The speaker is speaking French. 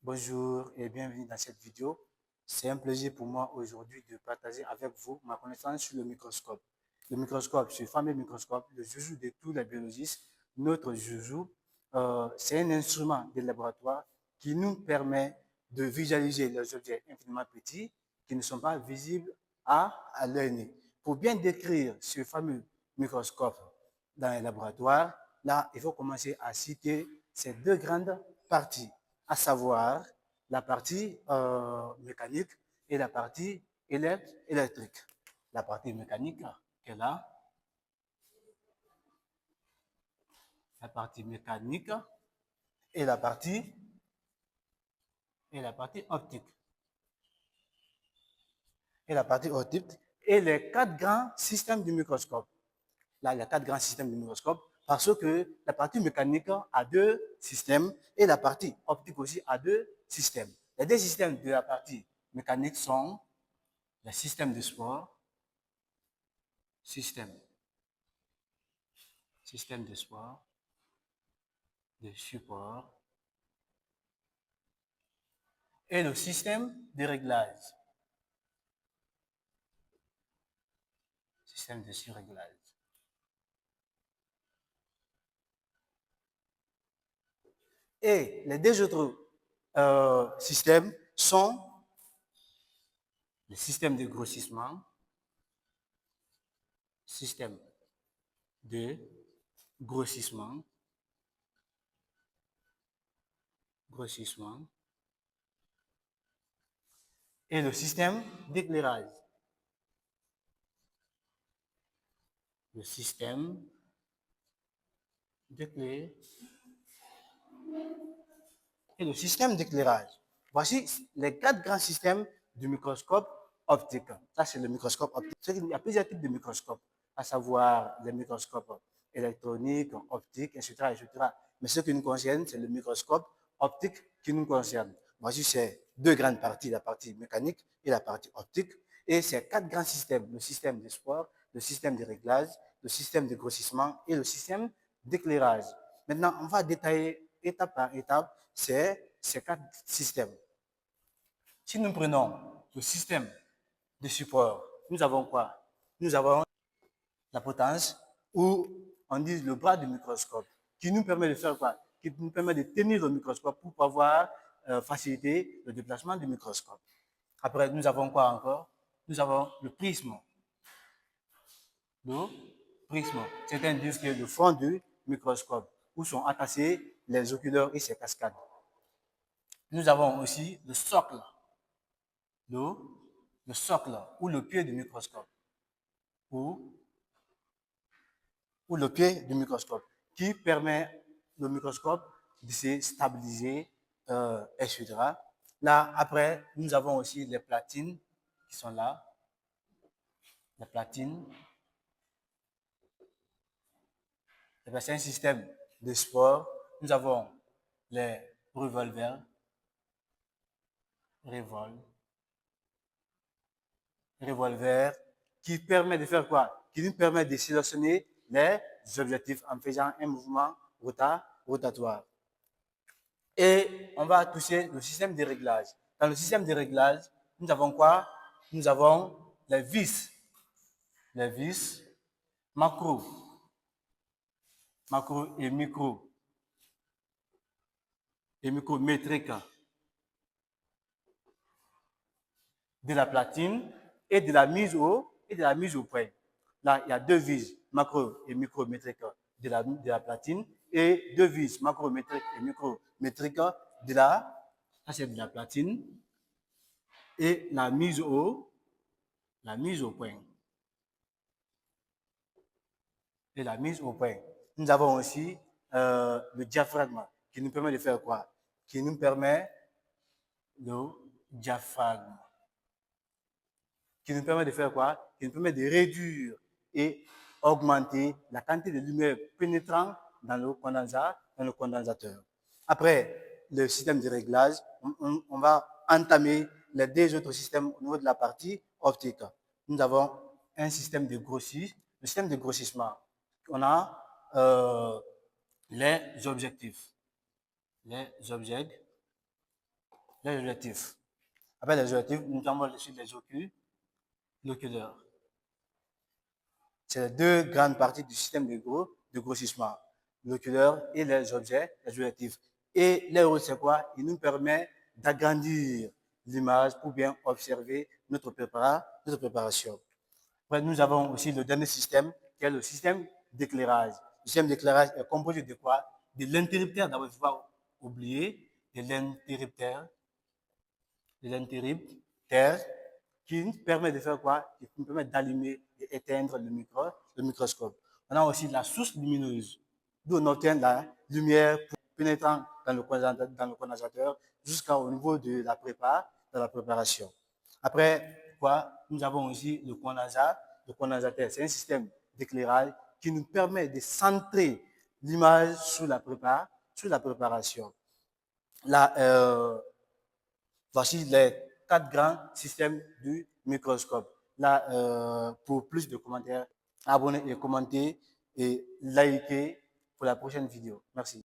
Bonjour et bienvenue dans cette vidéo. C'est un plaisir pour moi aujourd'hui de partager avec vous ma connaissance sur le microscope. Le microscope, ce fameux microscope, le joujou de tous les biologistes, notre joujou, c'est un instrument de laboratoire qui nous permet de visualiser les objets infiniment petits qui ne sont pas visibles à l'œil nu. Pour bien décrire ce fameux microscope dans les laboratoires, là, il faut commencer à citer ces deux grandes parties, à savoir la partie mécanique et la partie électrique. La partie mécanique qui est là, la partie mécanique et la partie, optique. Et la partie optique et les quatre grands systèmes du microscope. Là, il y a quatre grands systèmes du microscope parce que la partie mécanique a deux systèmes et la partie optique aussi a deux systèmes. Les deux systèmes de la partie mécanique sont le système de sport, système de sport, de support et le système de réglage, système de surréglage. Et les deux autres systèmes sont le système de grossissement, système de grossissement, et le système d'éclairage. Le système d'éclairage et le système d'éclairage. Voici les quatre grands systèmes du microscope optique. Ça, c'est le microscope optique. Il y a plusieurs types de microscopes, à savoir les microscopes électroniques, optiques, etc., etc. Mais ce qui nous concerne, c'est le microscope optique qui nous concerne. Voici ces deux grandes parties, la partie mécanique et la partie optique. Et ces quatre grands systèmes, le système de sport, le système de réglage, le système de grossissement et le système d'éclairage. Maintenant, on va détailler étape par étape ces quatre systèmes. Si nous prenons le système de support, nous avons quoi? Nous avons la potence ou on dit le bras du microscope qui nous permet de faire quoi? Qui nous permet de tenir le microscope pour pouvoir faciliter le déplacement du microscope. Après, nous avons quoi encore? Nous avons le prisme. Le prisme, c'est un disque de fond du microscope où sont attachés les oculaires et ses cascades. Nous avons aussi le socle, le, le socle ou le pied du microscope, ou, le pied du microscope, qui permet le microscope de se stabiliser, etc. Là, après, nous avons aussi les platines qui sont là, les platines. C'est un système de sport. Nous avons les revolvers, revolver qui permet de faire quoi? Qui nous permet de sélectionner les objectifs en faisant un mouvement rotatoire. Et on va toucher le système de réglage. Dans le système de réglage, nous avons quoi? Nous avons les vis macro, et micrométriques de la platine et de la mise au point. Là, il y a deux vis macro et micrométriques de la platine et deux vis macrométriques et micrométriques de de la platine et la mise au point. Et la mise au point. Nous avons aussi le diaphragme qui nous permet de faire quoi? Qui nous permet le diaphragme qui nous permet de faire quoi? Qui nous permet de réduire et augmenter la quantité de lumière pénétrant dans le condensateur. Après le système de réglage, on va entamer les deux autres systèmes au niveau de la partie optique. Nous avons un système de grossissement, le système de grossissement. On a les objectifs. les objectifs. Après les objectifs, nous avons sur les l'oculaire. C'est les deux grandes parties du système de grossissement. L'oculaire et les objets, les objectifs. Et les rôles, c'est quoi? Il nous permet d'agrandir l'image pour bien observer notre préparation. Après, nous avons aussi le dernier système, qui est le système d'éclairage. Le système d'éclairage est composé de quoi? De l'interrupteur, d'abord, il ne faut pas oublier, de l'interrupteur qui nous permet de faire quoi? Qui nous permet d'allumer et éteindre le microscope. On a aussi la source lumineuse, d'où on obtient la lumière pénétrant dans le condensateur jusqu'au niveau de la préparation. Après quoi, nous avons aussi le condensateur. Le condensateur, c'est un système d'éclairage qui nous permet de centrer l'image sur la préparation. Là, voici les 4 grands systèmes du microscope. Là, pour plus de commentaires, abonnez et commentez et likez pour la prochaine vidéo. Merci.